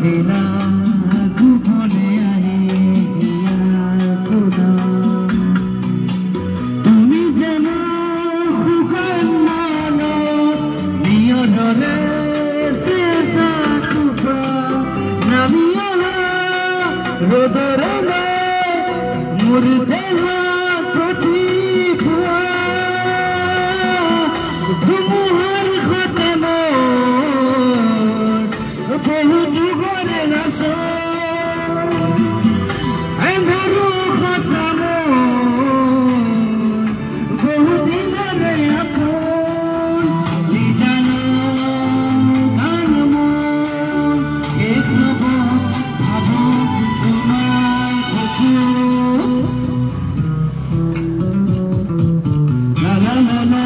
দিলা গোপনে আহি তুমি যেন শুকান মন নিয়নৰে চেঁচা কোপা নামি অহা ৰ'দৰে মোৰ দেহত প্ৰতিপুৱা ধুমুহাৰ সতে বহু যুগৰে নাচ এন্ধাৰো সঁচা বহু দিনৰে আপোন নিজানো গান মোৰ এক নব ভাবো তোমাৰ বুকুত লা লা লা লা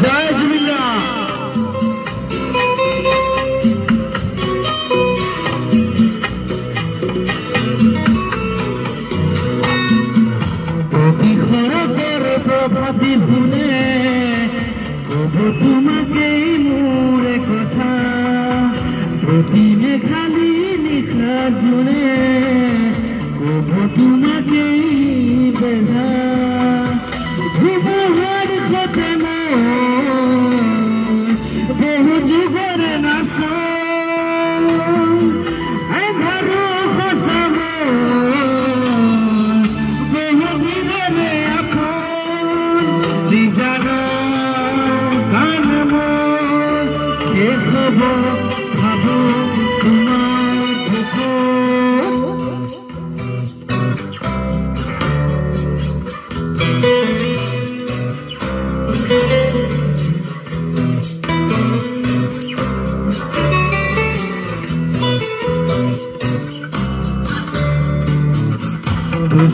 जय जुबिला प्रतिखरकर प्रभाती भूले कब तुम्हाके मोर कथा प्रति मेघाली निखा जुड़े कब तुम्हाके बेधा धुमुहार सते বহু যুগৰে নাচ এন্ধাৰো সঁচা বহু দিনৰে আপোন নিজানো গান মোৰ শেষ হ'ব ভাবো তোমাৰ বুকুত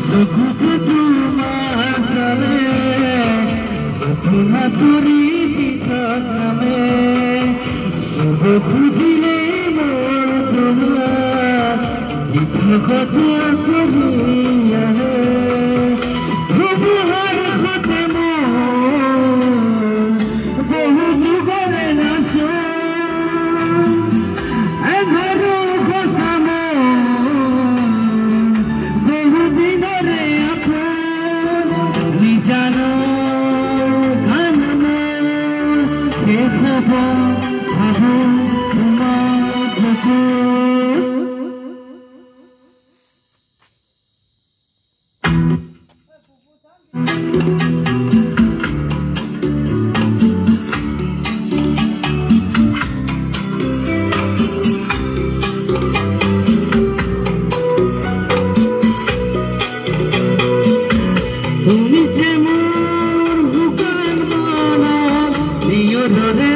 চকুত তোমাৰ চালে সপোনা তৰি দিঠত নামে চব খুজিলে মোৰ তোমাৰ দিঠকত তৰি আহে ধুমুহাৰ সতে বহু যুগৰে নাচ এন্ধাৰো সঁচা নিজানো গান মোৰ শেষ হ'ব ভাবো তোমাৰ বুকুত তুমি যে মোৰ শুকান মন নিয়নৰে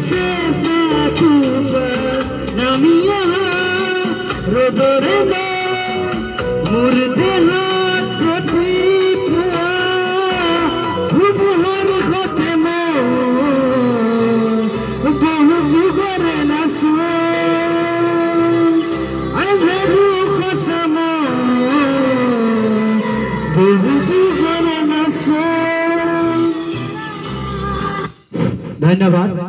চেঁচা কোপা নামি অহা ৰ'দৰে মোৰ দেহত প্ৰতিপুৱা ধুমুহাৰ সতে বহু যুগৰে নাচ এন্ধাৰো সঁচা বহু যুগৰে নাচ। ধন্যবাদ।